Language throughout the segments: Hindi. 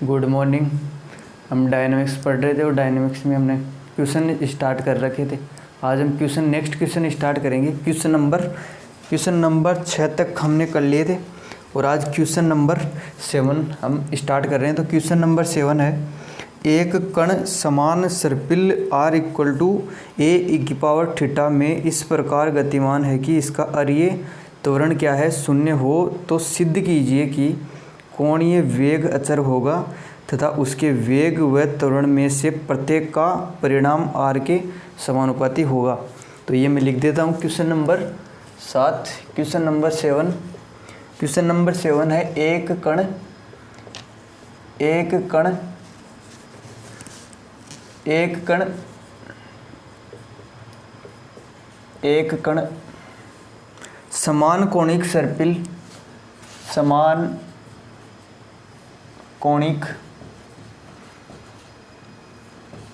Good morning. हम डायनामिक्स पढ़ रहे थे और डायनामिक्स में हमने क्वेश्चन स्टार्ट कर रखे थे। आज हम नेक्स्ट क्वेश्चन स्टार्ट करेंगे। क्वेश्चन नंबर 6 तक हमने कर लिए थे और आज क्वेश्चन नंबर 7 हम स्टार्ट कर रहे हैं। तो क्वेश्चन नंबर 7 है, एक कण समान सर्पिल r equal to a e⁻θ में इस प्रकार गतिमान है कि इसका अरीय त्वरण क्या है, शून्य हो तो सिद्ध कीजिए कि कोणीय वेग अचर होगा तथा उसके वेग व त्वरण में से प्रत्येक का परिणाम r के समानुपाती होगा। तो ये मैं लिख देता हूँ क्वेश्चन नंबर 7। क्वेश्चन नंबर 7 है, एक कण समान कोणिक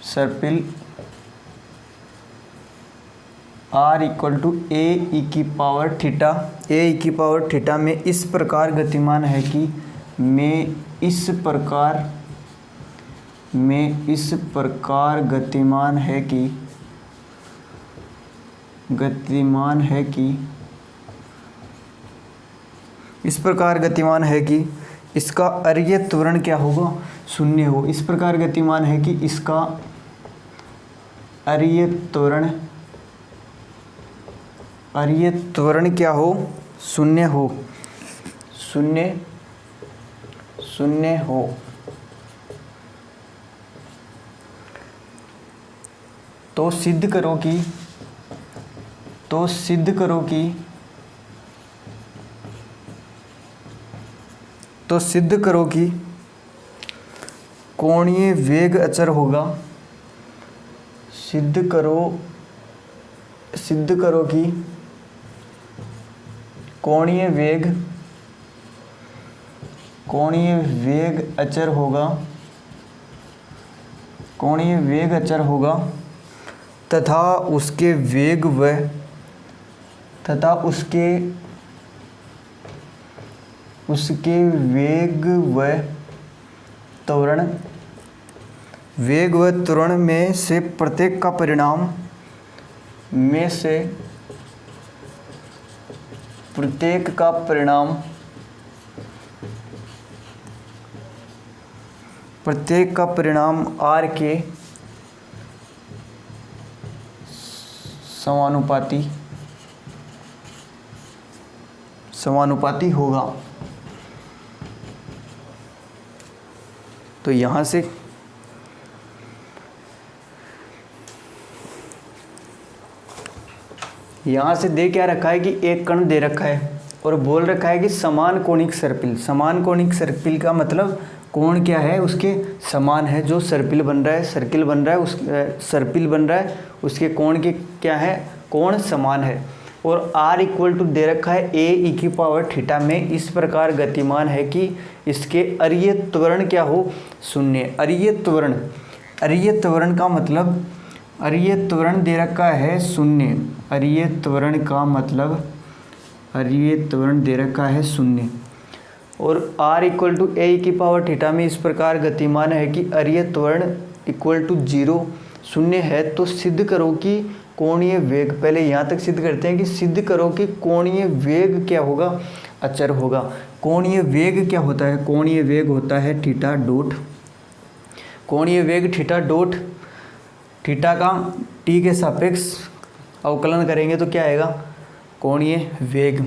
सर्पिल r equal to a e⁻θ में इस प्रकार गतिमान है कि में इस प्रकार गतिमान है कि इसका अरीय त्वरण क्या होगा, शून्य हो। इस प्रकार गतिमान है कि इसका अरीय त्वरण क्या हो, शून्य हो। तो सिद्ध करो कि कोणीय वेग अचर होगा। सिद्ध करो कि कोणीय वेग अचर होगा तथा उसके वेग व त्वरण में से प्रत्येक का परिणाम r के समानुपाती होगा। तो यहाँ से दे क्या रखा है कि एक कण दे रखा है और बोल रखा है कि समान कोणिक सर्पिल का मतलब कोण क्या है, उसके समान है। जो सर्पिल बन रहा है उसके कोण के क्या है, कोण समान है। और r इक्वल टू दे रखा है a e⁻θ में इस प्रकार गतिमान है कि इसके अरीय त्वरण क्या हो, शून्य। अरीय त्वरण का मतलब, अरीय त्वरण दे रखा है शून्य। अरीय त्वरण दे रखा है शून्य। और r equal to a e⁻θ में इस प्रकार गतिमान है कि अरीय त्वरण इक्वल टू 0 शून्य है। तो सिद्ध करो कि कोणीय वेग, पहले यहाँ तक सिद्ध करते हैं कि सिद्ध करो कि कोणीय वेग क्या होगा, अचर होगा। कोणीय वेग क्या होता है, कोणीय वेग होता है थीटा डॉट। कोणीय वेग थीटा डॉट, थीटा का t के सापेक्ष अवकलन करेंगे तो क्या आएगा, कोणीय वेग।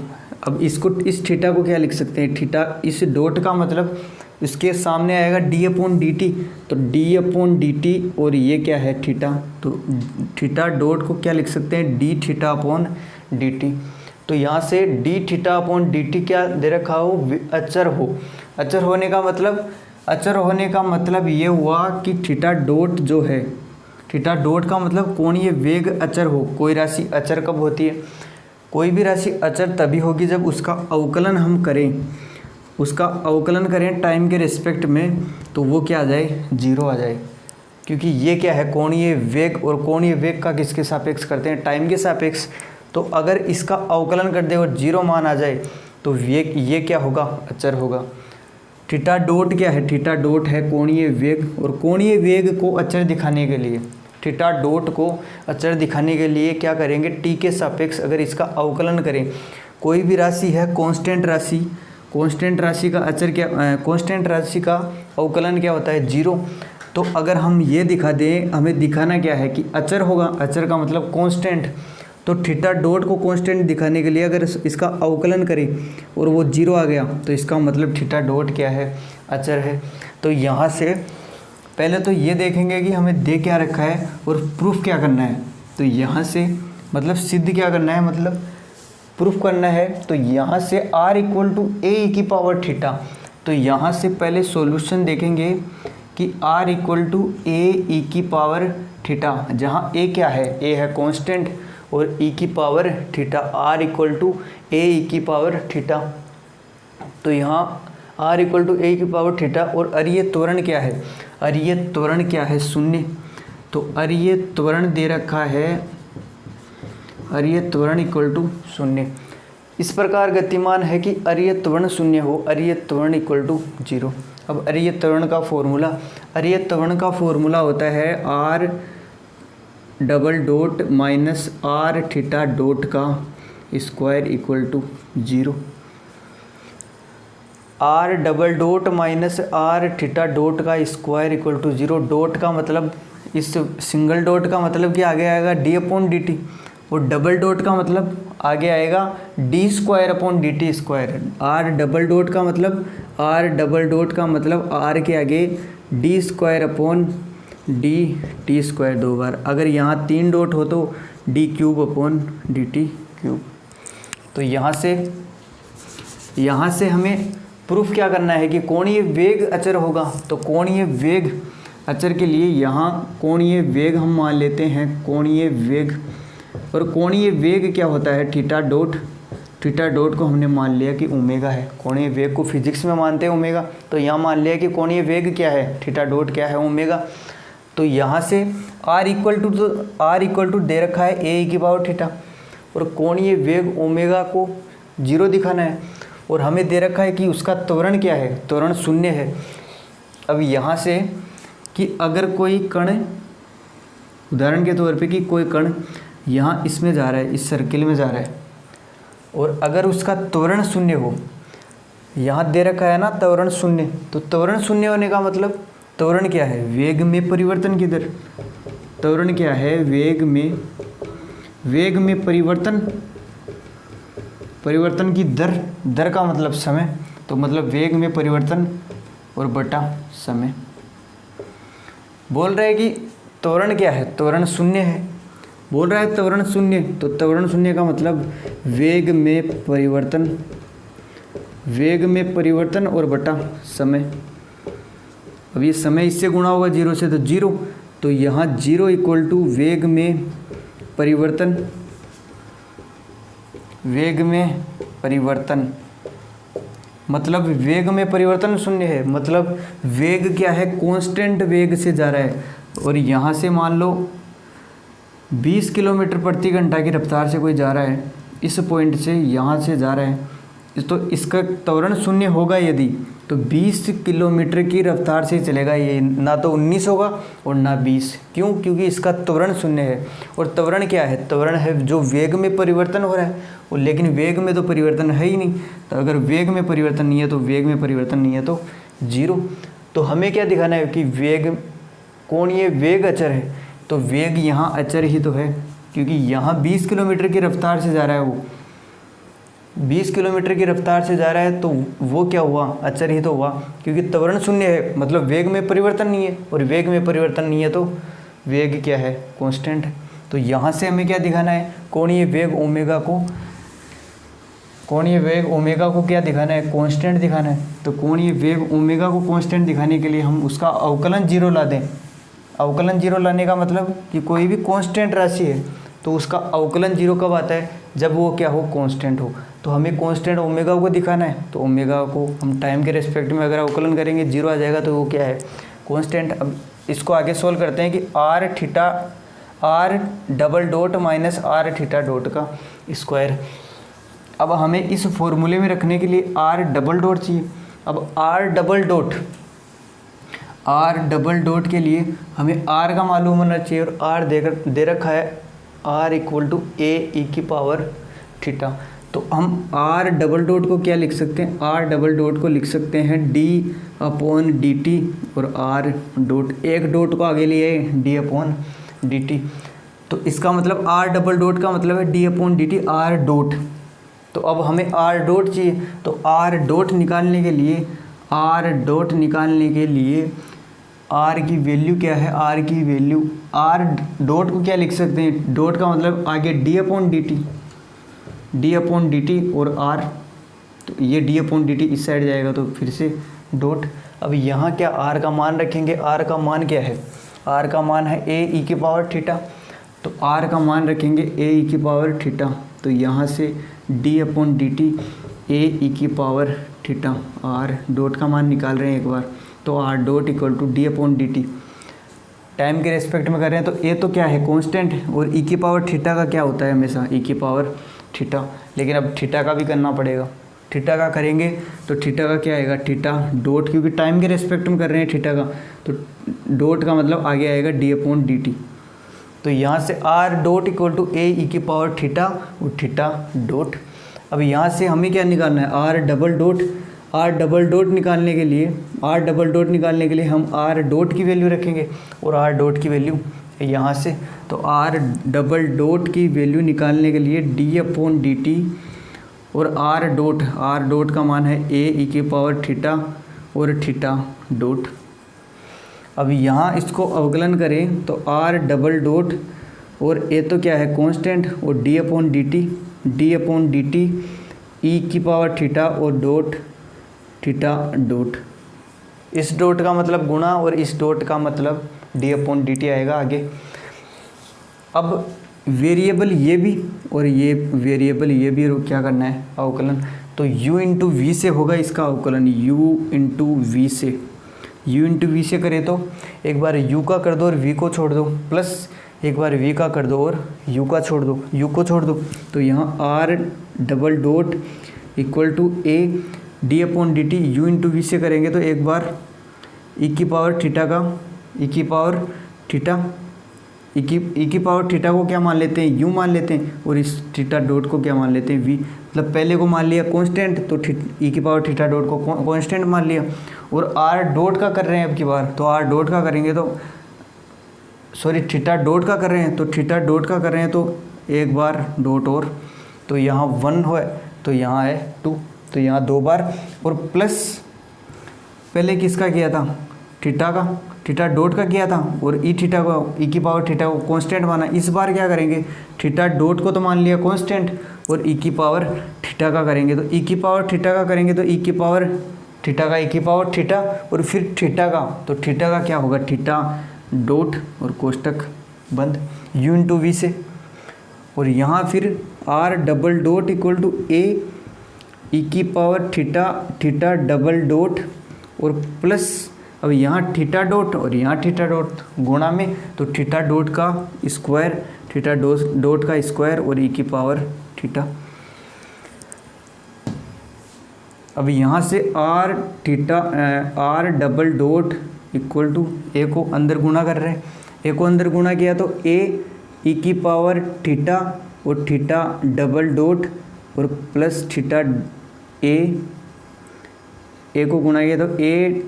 अब इस थीटा को क्या लिख सकते हैं, थीटा इस डॉट का मतलब इसके सामने आएगा d/dt। तो d/dt और ये क्या है थीटा, तो थीटा डॉट को क्या लिख सकते हैं, dθ/dt। तो यहाँ से dθ/dt क्या दे रखा हो, अचर हो। अचर होने का मतलब ये हुआ कि थीटा डॉट जो है, थीटा डॉट का मतलब कोणीय वेग अचर हो। कोई राशि अचर कब होती है, कोई भी राशि अचर तभी होगी जब उसका अवकलन हम करें, टाइम के रिस्पेक्ट में, तो वो क्या आ जाए, 0 आ जाए। क्योंकि ये क्या है, कोणीय वेग, और कोणीय वेग का किसके सापेक्ष करते हैं, टाइम के सापेक्ष। तो अगर इसका अवकलन कर दे और 0 मान आ जाए तो ये क्या होगा, अचर होगा। थीटा डॉट क्या है, थीटा डॉट है कोणीय वेग, और कोणीय वेग को अचर दिखाने के लिए, थीटा डॉट को अचर दिखाने के लिए क्या करेंगे, टी के सापेक्ष अगर इसका अवकलन करें, कोई भी राशि है कांस्टेंट राशि, कांस्टेंट राशि का अचर क्या, कांस्टेंट राशि का अवकलन क्या होता है, जीरो। तो अगर हम ये दिखा दें, हमें दिखाना क्या है कि अचर होगा, अचर का मतलब कांस्टेंट, तो थीटा डॉट को कांस्टेंट दिखाने के लिए अगर इसका अवकलन करें और वो जीरो आ गया तो इसका मतलब थीटा डॉट क्या है, अचर है। तो यहाँ से पहले तो ये देखेंगे कि हमें दे क्या रखा है और प्रूफ क्या करना है। तो यहाँ से मतलब सिद्ध क्या करना है, मतलब प्रूफ करना है। तो यहाँ से r = a की पावर थीटा, तो यहाँ से पहले सॉल्यूशन देखेंगे कि r = a की पावर थीटा, जहाँ a क्या है, a है कांस्टेंट और e की पावर थीटा, r = a की पावर थीटा। तो यहाँ r = a की पावर थीटा, और अरीय त्वरण क्या है, अरीय त्वरण क्या है, शून्य। तो अरीय त्वरण दे रखा है, अरीय त्वरण = शून्य। इस प्रकार गतिमान है कि अरीय त्वरण शून्य हो, अरीय त्वरण = 0। अब अरीय त्वरण का फॉर्मूला, अरीय त्वरण का फॉर्मूला होता है r double dot minus r theta dot का square = 0। r double dot minus r theta dot का स्क्वायर = 0। डॉट का मतलब, इस सिंगल डॉट का मतलब कि आगे आएगा d/dt, और डबल डॉट का मतलब आगे आएगा d²/dt²। r डबल डॉट का मतलब, r डबल डॉट का मतलब r के आगे d²/dt² 2 बार। अगर यहाँ 3 डॉट हो तो d³/dt³। तो यहाँ से हमें प्रूफ क्या करना है कि कोणीय वेग अचर होगा। तो कोणीय वेग अचर के लिए यहाँ कोणीय वेग हम मान लेते हैं, कोणीय वेग, और कोणीय वेग क्या होता है, थीटा डॉट। थीटा डॉट को हमने मान लिया कि ओमेगा है, कोणीय वेग को फिजिक्स में मानते हैं ओमेगा, तो यहाँ मान लिया कि कोणीय वेग क्या है, थीटा डॉट क्या है, ओमेगा। तो यहाँ से r = दे रखा है a की पावर थीटा, और कोणीय वेग ओमेगा को 0 दिखाना है, और हमें दे रखा है कि उसका त्वरण क्या है, त्वरण शून्य है। अब यहाँ से कि अगर कोई कण, उदाहरण के तौर पे कि कोई कण यहाँ इसमें जा रहा है, इस सर्किल में जा रहा है, और अगर उसका त्वरण शून्य हो, यहाँ दे रखा है ना त्वरण शून्य, तो त्वरण शून्य होने का मतलब त्वरण क्या है, वेग में परिवर्तन की दर। त्वरण क्या है, वेग में परिवर्तन की दर का मतलब समय, तो मतलब वेग में परिवर्तन और बटा समय। बोल रहा है कि त्वरण क्या है, त्वरण शून्य है, बोल रहा है त्वरण शून्य, तो त्वरण शून्य का मतलब वेग में परिवर्तन और बटा समय। अब ये समय इससे गुणा होगा 0 से, तो 0, तो यहाँ 0 = वेग में परिवर्तन, मतलब वेग में परिवर्तन शून्य है, मतलब वेग क्या है, कांस्टेंट वेग से जा रहा है। और यहाँ से मान लो 20 किलोमीटर प्रति घंटा की रफ्तार से कोई जा रहा है, इस पॉइंट से यहाँ से जा रहा है, तो इसका त्वरण शून्य होगा यदि, तो 20 किलोमीटर की रफ्तार से चलेगा, ये ना तो 19 होगा और ना 20। क्यों? क्योंकि इसका त्वरण शून्य है। और त्वरण क्या है, त्वरण है जो वेग में परिवर्तन हो रहा है, और लेकिन वेग में तो परिवर्तन है ही नहीं, तो अगर वेग में परिवर्तन नहीं है तो वेग में परिवर्तन नहीं है तो 0। तो हमें क्या दिखाना है कि वेग, कोणीय वेग अचर है, तो वेग यहाँ अचर ही तो है, क्योंकि यहाँ 20 किलोमीटर की रफ्तार से जा रहा है, वो 20 किलोमीटर की रफ्तार से जा रहा है, तो वो क्या हुआ, अचर ही तो हुआ, क्योंकि त्वरण शून्य है, मतलब वेग में परिवर्तन नहीं है, और वेग में परिवर्तन नहीं है तो वेग क्या है, कांस्टेंट है। तो यहाँ से हमें क्या दिखाना है, कोणीय वेग ओमेगा को क्या दिखाना है, कांस्टेंट दिखाना है। तो कोणीय वेग ओमेगा को कांस्टेंट दिखाने के लिए हम उसका अवकलन 0 ला दें। अवकलन 0 लाने का मतलब कि कोई भी कांस्टेंट राशि है तो उसका अवकलन 0 कब आता है, जब वो क्या हो, कांस्टेंट हो। तो हमें कांस्टेंट ओमेगा को दिखाना है, तो ओमेगा को हम टाइम के रेस्पेक्ट में अगर अवकलन करेंगे 0 आ जाएगा, तो वो क्या है, कांस्टेंट। अब इसको आगे सोल्व करते हैं कि r double dot minus r theta dot का स्क्वायर। अब हमें इस फॉर्मूले में रखने के लिए r डबल डॉट चाहिए, अब आर डबल डॉट के लिए हमें आर का मालूम होना चाहिए, और आर दे रखा है are equal to A E की पावर थीटा। तो हम आर डबल डॉट को क्या लिख सकते हैं, आर डबल डॉट को लिख सकते हैं डी अपॉन डी टी, और आर डॉट एक डॉट को आगे लिए डी अपॉन डी टी। तो इसका मतलब आर डबल डॉट का मतलब है D upon D T R dot. तो अब हमें आर डॉट चाहिए, तो आर डॉट निकालने के लिए आर की वैल्यू क्या है, आर की वैल्यू आर डॉट को क्या लिख सकते हैं, डॉट का मतलब आगे डी अपॉन डी टी और आर, तो ये डी अपॉन डी टी इस साइड जाएगा तो फिर से डॉट। अब यहाँ क्या आर का मान रखेंगे, आर का मान क्या है, आर का मान है ए ई की पावर थीटा, तो आर का मान रखेंगे ए ई की पावर थीटा। तो यहाँ से D upon D T A E की पावर थीटा, आर डॉट का मान निकाल रहे हैं एक बार, तो R dot equal to D upon D T. Time के रेस्पेक्ट में कर रहे हैं तो ए तो क्या है कांस्टेंट, और ई की पावर थीटा का क्या होता है हमेशा ई की पावर थीटा, लेकिन अब थीटा का भी करना पड़ेगा। थीटा का करेंगे तो थीटा का क्या आएगा, थीटा डॉट, क्योंकि टाइम के रेस्पेक्ट में कर रहे हैं थीटा का, तो डॉट का मतलब आगे आएगा डी अपॉन डी टी। तो यहाँ से are dot equal to A E की पावर थीटा और थीटा डॉट। अब यहाँ से हमें क्या निकालना है, आर डबल डॉट निकालने के लिए हम आर डॉट की वैल्यू रखेंगे, और आर डॉट की वैल्यू यहाँ से, तो आर डबल डॉट की वैल्यू निकालने के लिए डी अपॉन डी टी और आर डॉट का मान है ए ई की पावर थीटा और थीटा डॉट। अब यहाँ इसको अवकलन करें तो आर डबल डॉट और ए तो क्या है कांस्टेंट, और D upon D T E की पावर थीटा और डॉट थीटा डॉट। इस डॉट का मतलब गुणा और इस डॉट का मतलब डी अपॉन डी टी आएगा आगे। अब वेरिएबल ये भी और ये वेरिएबल ये भी क्या करना है अवकलन, तो u इंटू वी से होगा इसका अवकलन, u इंटू वी से करें तो एक बार u का कर दो और v को छोड़ दो, प्लस एक बार v का कर दो और u को छोड़ दो, तो यहाँ r double dot equal to a D upon D T, U into V से करेंगे तो एक बार ई की पावर थीटा को क्या मान लेते हैं, यू मान लेते हैं, और इस थीटा डॉट को क्या मान लेते हैं, वी। मतलब पहले को मान लिया कांस्टेंट, तो ई की पावर थीटा डॉट को कांस्टेंट मान लिया, और आर डॉट का कर रहे हैं अब की बार, तो आर डॉट का करेंगे तो सॉरी थीटा डॉट का कर रहे हैं, तो थीटा डॉट का कर रहे हैं तो एक बार डॉट तो यहाँ 1 है तो यहाँ है 2, तो यहाँ 2 बार, और प्लस पहले किसका किया था, थीटा डॉट का किया था, और ई की पावर थीटा को कांस्टेंट माना। इस बार क्या करेंगे, थीटा डॉट को तो मान लिया कांस्टेंट, और ई की पावर थीटा का करेंगे तो ई की पावर थीटा का करेंगे तो ई की पावर थीटा और फिर थीटा का, तो थीटा का क्या होगा, थीटा डॉट और कोष्टक बंद यू इंटू वी से, और यहाँ फिर R double dot equal to A E की पावर थीटा डबल डॉट और प्लस, अब यहाँ थीटा डॉट और यहाँ थीटा डॉट गुणा में, तो थीटा डॉट का स्क्वायर थीटा डॉट का स्क्वायर और ई की पावर थीटा। अब यहाँ से R double dot equal to A को अंदर गुणा कर रहे हैं, ए को अंदर गुणा किया तो ए ई की पावर थीटा और थीटा डबल डॉट और प्लस थीटा ए को गुणा किया तो ए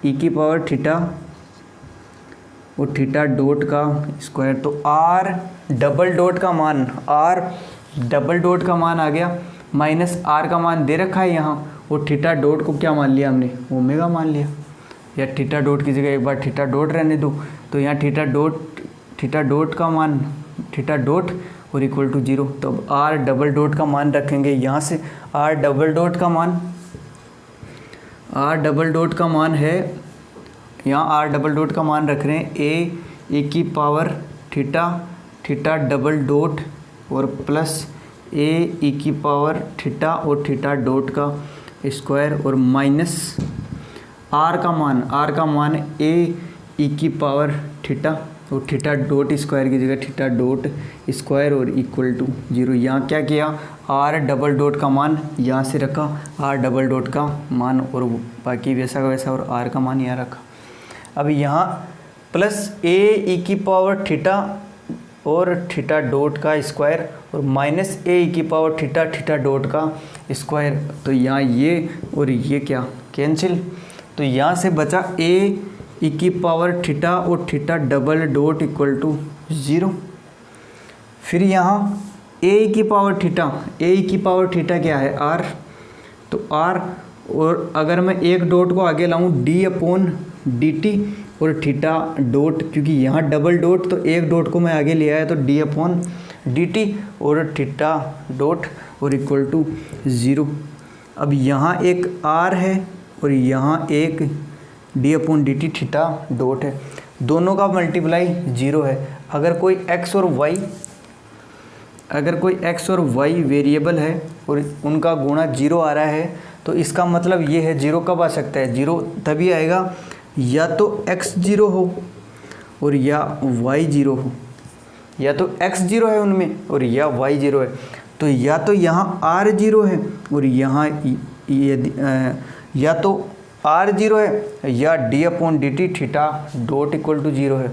ई की पावर थीटा और थीटा डॉट का स्क्वायर। तो आर डबल डॉट का मान आ गया, माइनस आर का मान दे रखा है यहाँ, और थीटा डॉट को क्या मान लिया हमने, ओमेगा मान लिया, या थीटा डॉट की जगह एक बार थीटा डॉट रहने दो, तो यहाँ थीटा डॉट का मान थीटा डॉट और इक्वल टू 0। तो अब आर डबल डॉट का मान रखेंगे यहाँ से, आर डबल डॉट का मान है, यहाँ आर डबल डॉट का मान रख रहे हैं ए की पावर थीटा डबल डॉट और प्लस ए ई की पावर थीटा और थीटा डॉट का स्क्वायर और माइनस आर का मान ए ई की पावर थीटा तो थीटा डॉट स्क्वायर की जगह थीटा डॉट स्क्वायर और इक्वल टू 0। यहाँ क्या किया, आर डबल डॉट का मान यहाँ से रखा, आर डबल डॉट का मान और बाकी वैसा का वैसा, और आर का मान यहाँ रखा। अब यहाँ प्लस ए ई की पावर थीटा और थीटा डॉट का स्क्वायर और माइनस ए ई की पावर थीटा थीटा डॉट का स्क्वायर, तो यहाँ ये और ये क्या कैंसिल, तो यहाँ से बचा ए ई की पावर थीटा और theta double dot equal to 0। फिर यहाँ ए ई की पावर थीटा, ए ई की पावर थीटा क्या है आर, तो आर, और अगर मैं एक डॉट को आगे लाऊं डी अपॉन डी टी और थीटा डॉट, क्योंकि यहाँ डबल डॉट तो एक डॉट को मैं आगे ले आया तो डी अपॉन डी टी और थीटा डॉट और इक्वल टू 0। अब यहाँ एक आर है और यहाँ एक D upon D T theta dot है, दोनों का मल्टीप्लाई 0 है। अगर कोई x और y वेरिएबल है और उनका गुणा 0 आ रहा है, तो इसका मतलब ये है 0 कब आ सकता है, 0 तभी आएगा या तो x 0 हो और या y 0 हो, या तो x 0 है उनमें और या y 0 है, तो या तो यहाँ r 0 है और यहाँ या तो r 0 है या D upon D T theta dot equal to 0 है।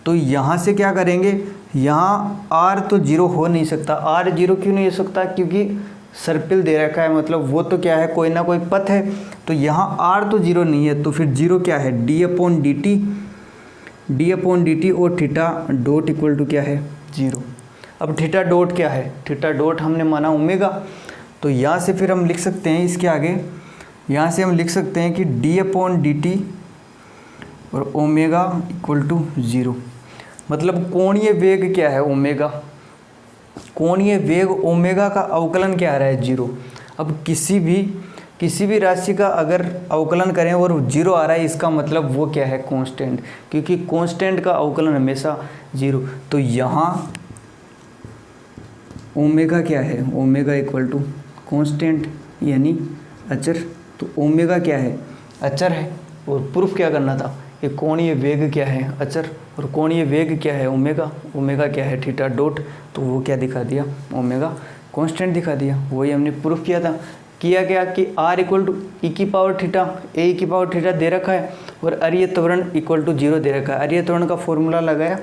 तो यहाँ से क्या करेंगे, यहाँ r तो 0 हो नहीं सकता, r 0 क्यों नहीं हो सकता, क्योंकि सर्पिल दे रखा है, मतलब वो तो क्या है कोई ना कोई पथ है, तो यहाँ r तो 0 नहीं है, तो फिर 0 क्या है डी अपॉन डी टी और थीटा डॉट इक्वल टू क्या है 0। अब थीटा डॉट क्या है, थीटा डॉट हमने माना ओमेगा, तो यहाँ से फिर हम लिख सकते हैं इसके आगे, यहाँ से हम लिख सकते हैं कि डी अपॉन डी टी और ओमेगा इक्वल टू 0। मतलब कोणीय वेग क्या है ओमेगा, कोणीय वेग ओमेगा का अवकलन क्या आ रहा है 0। अब किसी भी राशि का अगर अवकलन करें और 0 आ रहा है, इसका मतलब वो क्या है कांस्टेंट, क्योंकि कांस्टेंट का अवकलन हमेशा 0। तो यहाँ ओमेगा क्या है, ओमेगा इक्वल टू कांस्टेंट यानी अचर, तो ओमेगा क्या है अचर है, और प्रूफ क्या करना था, ये कोणीय वेग क्या है अचर और कोणीय वेग क्या है ओमेगा, ओमेगा क्या है थीटा डॉट, तो वो क्या दिखा दिया ओमेगा कांस्टेंट दिखा दिया। वही हमने प्रूफ किया था, किया क्या कि r इक्वल टू ई की पावर थीटा, ए ई की पावर थीटा दे रखा है और अरीय त्वरण इक्वल टू 0 दे रखा है। अरीय त्वरण का फॉर्मूला लगाया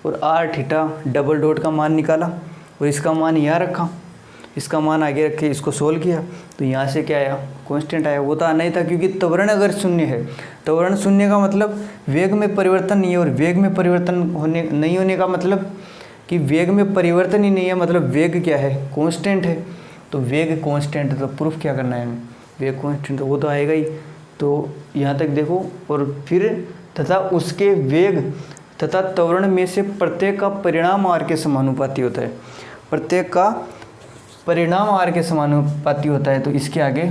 और r थीटा डबल डॉट का मान निकाला और इसका मान यहाँ रखा, इसका मान आगे रख के इसको सोल्व किया, तो यहाँ से क्या आया कांस्टेंट आया। वो तो आना ही था, क्योंकि त्वरण अगर शून्य है, त्वरण शून्य का मतलब वेग में परिवर्तन नहीं है, और वेग में परिवर्तन नहीं होने का मतलब कि वेग में परिवर्तन ही नहीं है, मतलब वेग क्या है कांस्टेंट है। तो वेग कांस्टेंट है, तो प्रूफ क्या करना है हमें, वेग कांस्टेंट, तो वो तो आएगा ही। तो यहाँ तक देखो, और फिर तथा उसके वेग तथा त्वरण में से प्रत्येक का परिणाम r के समानुपाती होता है, प्रत्येक का परिणाम r के समानुपाती होता है। तो इसके आगे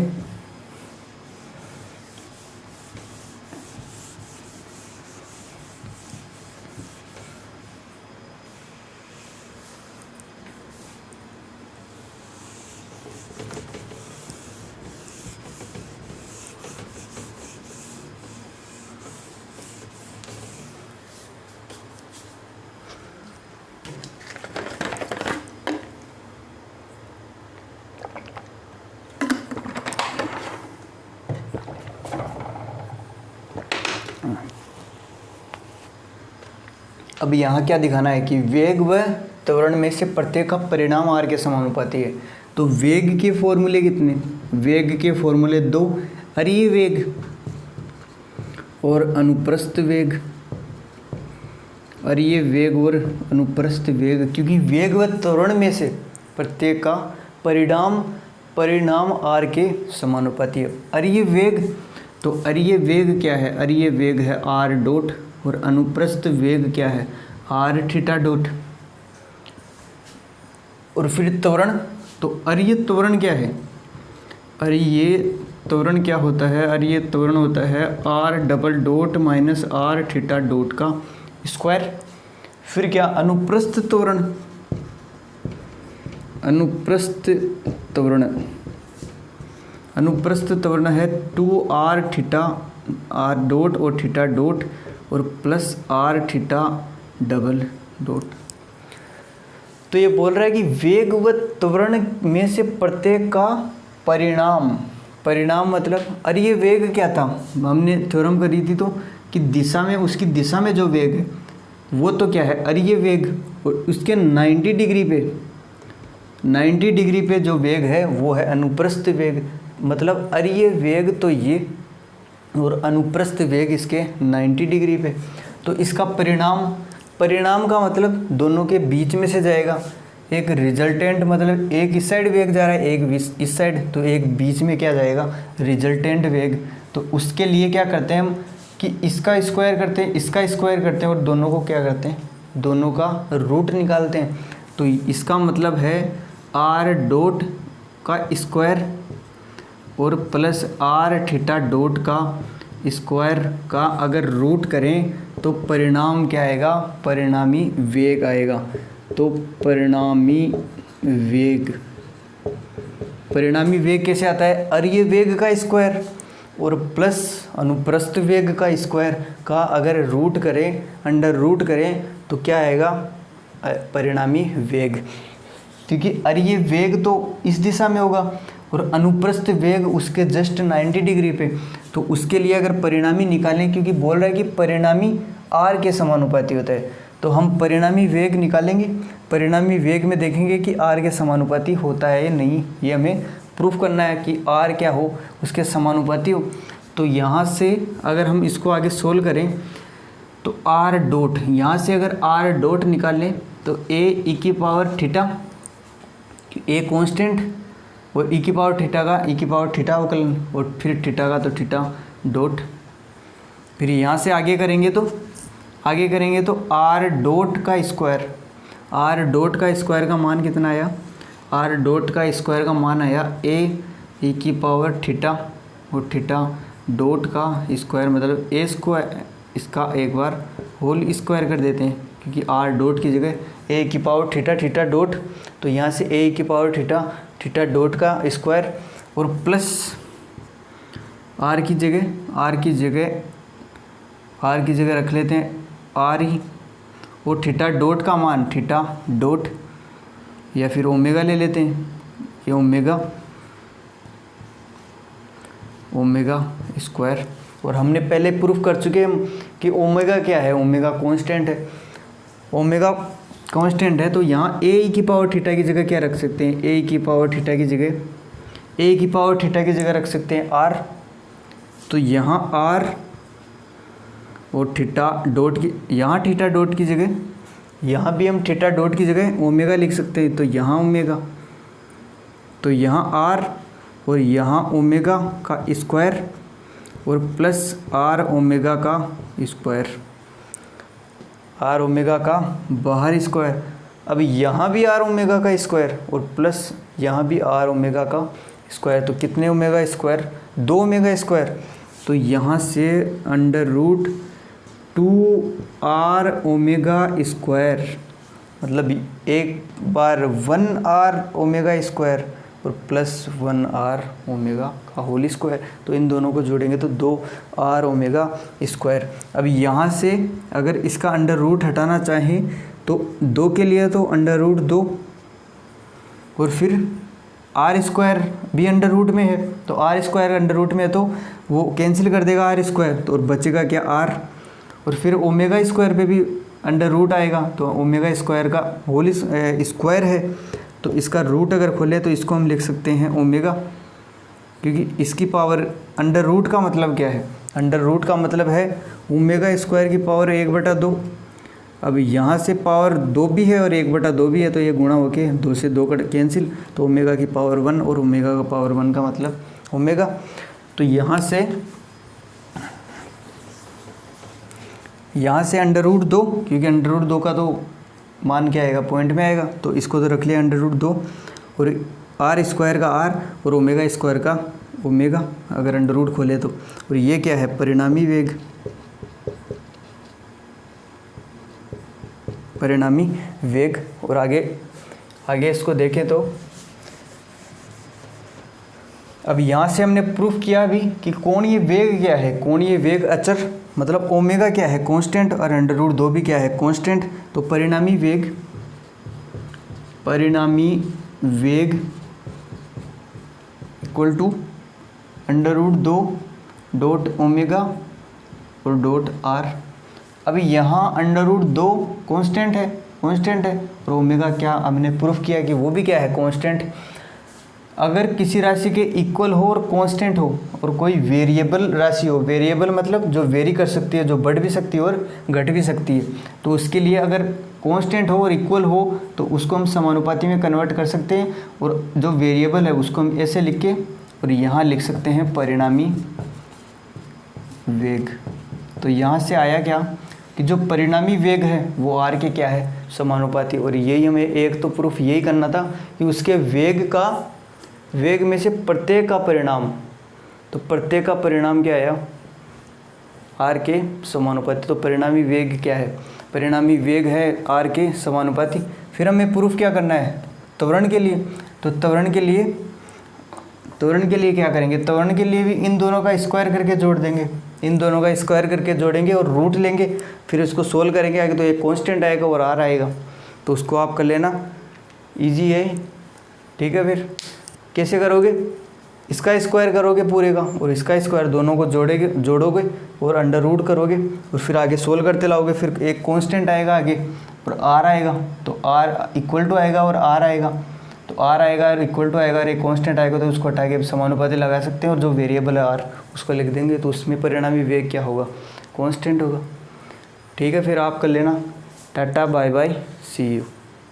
अब यहाँ क्या दिखाना है कि वेग व त्वरण में से प्रत्येक का परिणाम r के समानुपाती है। तो वेग के फॉर्मूले कितने, वेग के फॉर्मूले 2, अरीय वेग और अनुप्रस्थ वेग, अरीय वेग और अनुप्रस्थ वेग, क्योंकि वेग व त्वरण में से प्रत्येक का परिणाम r के समानुपाती है। अरीय वेग, तो अरीय वेग क्या है, अरीय वेग है r डॉट और अनुप्रस्थ वेग क्या है r थीटा डॉट। और फिर त्वरण, तो अरीय त्वरण क्या है, अरीय त्वरण क्या होता है, अरीय त्वरण होता है r double dot minus r theta dot का स्क्वायर। फिर क्या अनुप्रस्थ त्वरण, अनुप्रस्थ त्वरण है 2r थीटा r डॉट और थीटा डॉट और plus r theta double dot. तो ये बोल रहा है कि वेग व त्वरण में से प्रत्येक का परिणाम, परिणाम मतलब, अरे ये वेग क्या था, हमने थ्योरम करी थी तो कि दिशा में, उसकी दिशा में जो वेग है वो तो क्या है, अरे ये वेग, और उसके 90 डिग्री पे, 90 डिग्री पे जो वेग है वो है अनुप्रस्थ वेग। मतलब अरे ये वेग तो ये, और अनुप्रस्थ वेग इसके 90 डिग्री पे। तो इसका परिणाम, परिणाम का मतलब दोनों के बीच में से जाएगा। एक रिजल्टेंट मतलब एक इस साइड वेग जा रहा है, एक इस साइड, तो एक बीच में क्या जाएगा, रिजल्टेंट वेग। तो उसके लिए क्या करते हैं हम कि इसका स्क्वायर करते हैं, इसका स्क्वायर करते हैं, और दोनों को क्या करते हैं, दोनों का रूट निकालते हैं। तो इसका मतलब है आर डॉट का स्क्वायर और प्लस आर थीटा डॉट का स्क्वायर का अगर रूट करें तो परिणाम क्या आएगा, परिणामी वेग आएगा। तो परिणामी वेग, परिणामी वेग कैसे आता है, अरे ये वेग का स्क्वायर और प्लस अनुप्रस्थ वेग का स्क्वायर का अगर रूट करें, अंडर रूट करें तो क्या आएगा, परिणामी वेग। क्योंकि अरे ये वेग तो इस दिशा में होगा और अनुप्रस्थ वेग उसके जस्ट 90 डिग्री पे, तो उसके लिए अगर परिणामी निकालें, क्योंकि बोल रहा है कि परिणामी आर के समानुपाती होता है, तो हम परिणामी वेग निकालेंगे। परिणामी वेग में देखेंगे कि आर के समानुपाती होता है या नहीं, ये हमें प्रूफ करना है कि आर क्या हो, उसके समानुपाती हो। तो यहाँ से अगर हम इसको आगे सोल्व करें तो आर डॉट, यहाँ से अगर आर डॉट निकालें तो ए ई की पावर थीटा, ए कॉन्स्टेंट, और ई की पावर थीटा का ई की पावर थीटा अवकलन, और फिर थीटा का तो थीटा डॉट। फिर यहाँ से आगे करेंगे तो आर डॉट का स्क्वायर, आर डॉट का स्क्वायर का मान कितना आया, आर डॉट का स्क्वायर का मान आया ए ई की पावर थीटा और थीटा डॉट का स्क्वायर, मतलब ए स्क्वायर, इसका एक बार होल स्क्वायर कर देते हैं क्योंकि आर डॉट की जगह ए की पावर थीटा थीटा डॉट, तो यहाँ से ए की पावर थीटा थीटा डॉट का स्क्वायर और प्लस आर की जगह रख लेते हैं आर ही, और थीटा डॉट का मान थीटा डॉट, या फिर ओमेगा ले लेते हैं, ये ओमेगा स्क्वायर। और हमने पहले प्रूफ कर चुके हैं कि ओमेगा क्या है, ओमेगा कांस्टेंट है, ओमेगा कांस्टेंट है। तो यहाँ ए की पावर थीटा की जगह क्या रख सकते हैं, ए की पावर थीटा की जगह रख सकते हैं आर। तो यहाँ आर और थीटा डॉट की, यहाँ थीटा डॉट की जगह, यहाँ भी हम थीटा डॉट की जगह ओमेगा लिख सकते हैं। तो यहाँ ओमेगा, तो यहाँ आर और यहाँ ओमेगा का स्क्वायर और प्लस आर ओमेगा का स्क्वायर, आर ओमेगा का बाहर स्क्वायर। अब यहाँ भी आर ओमेगा का स्क्वायर और प्लस यहाँ भी आर ओमेगा का स्क्वायर, तो कितने ओमेगा स्क्वायर, 2 ओमेगा स्क्वायर। तो यहाँ से under root 2 R omega square, मतलब एक बार 1 आर ओमेगा स्क्वायर और प्लस 1 आर ओमेगा का होल स्क्वायर। तो इन दोनों को जोड़ेंगे तो 2 आर ओमेगा स्क्वायर। अब यहाँ से अगर इसका अंडर रूट हटाना चाहें तो 2 के लिए तो अंडर रूट 2 और फिर आर स्क्वायर भी अंडर रूट में है, तो आर स्क्वायर अंडर रूट में है तो वो कैंसिल कर देगा आर स्क्वायर, तो और बचेगा क्या आर, और फिर ओमेगा स्क्वायर पे भी अंडर रूट आएगा, तो ओमेगा स्क्वायर का होल स्क्वायर है, तो इसका रूट अगर खोले तो इसको हम लिख सकते हैं ओमेगा, क्योंकि इसकी पावर, अंडर रूट का मतलब क्या है, अंडर रूट का मतलब है ओमेगा स्क्वायर की पावर 1/2। अब यहाँ से पावर 2 भी है और 1/2 भी है, तो ये गुणा होके 2 से 2 कट कैंसिल, तो ओमेगा की पावर 1 और ओमेगा का पावर 1 का मतलब ओमेगा। तो यहाँ से अंडर रूट 2, क्योंकि अंडर रूट 2 का तो मान क्या आएगा, पॉइंट में आएगा, तो इसको तो रख लिया अंडर रूट 2 और आर स्क्वायर का आर और ओमेगा स्क्वायर का ओमेगा, अगर अंडर रूट खोले तो। और ये क्या है, परिणामी वेग, परिणामी वेग। और आगे इसको देखें तो अब यहाँ से हमने प्रूफ किया भी कि कोणीय वेग क्या है, कोणीय वेग अचर मतलब ओमेगा क्या है कांस्टेंट और अंडर रूट 2 भी क्या है कांस्टेंट। तो परिणामी वेग equal to under root 2 dot omega और डॉट आर। अभी यहाँ अंडर रूट 2 कांस्टेंट है और ओमेगा क्या हमने प्रूफ किया कि वो भी क्या है कांस्टेंट। अगर किसी राशि के इक्वल हो और कांस्टेंट हो और कोई वेरिएबल राशि हो, वेरिएबल मतलब जो वेरी कर सकती है, जो बढ़ भी सकती है और घट भी सकती है, तो उसके लिए अगर कांस्टेंट हो और इक्वल हो तो उसको हम समानुपाती में कन्वर्ट कर सकते हैं और जो वेरिएबल है उसको हम ऐसे लिख के और यहाँ लिख सकते हैं परिणामी वेग। तो यहाँ से आया क्या कि जो परिणामी वेग है वो आर के क्या है समानुपाती। और यही हमें एक तो प्रूफ यही करना था कि उसके वेग में से प्रत्येक का परिणाम, तो प्रत्येक का परिणाम क्या आया आर के समानुपाती। तो परिणामी वेग क्या है, परिणामी वेग है आर के समानुपाती। फिर हमें प्रूफ क्या करना है त्वरण के लिए। तो त्वरण के लिए क्या करेंगे, त्वरण के लिए भी इन दोनों का स्क्वायर करके जोड़ देंगे, इन दोनों का स्क्वायर करके जोड़ेंगे और रूट लेंगे, फिर इसको सोल्व करेंगे। आगे तो एक कांस्टेंट आएगा और आर आएगा, तो उसको आप कर लेना, इजी है। ठीक है, फिर कैसे करोगे, इसका स्क्वायर करोगे पूरे का और इसका स्क्वायर, दोनों को जोड़ोगे और अंडर रूट करोगे और फिर आगे सोल्व करते लाओगे। फिर एक कांस्टेंट आएगा आगे और आर आएगा, तो आर इक्वल टू आएगा और आर आएगा, तो आर आएगा और इक्वल टू आएगा और एक कांस्टेंट आएगा, तो उसको हटा के समानुपाती लगा सकते हैं और जो वेरिएबल है आर उसको लिख देंगे। तो उसमें परिणामी वेग क्या होगा कांस्टेंट होगा। ठीक है, फिर आप कर लेना। Tata bye bye see you.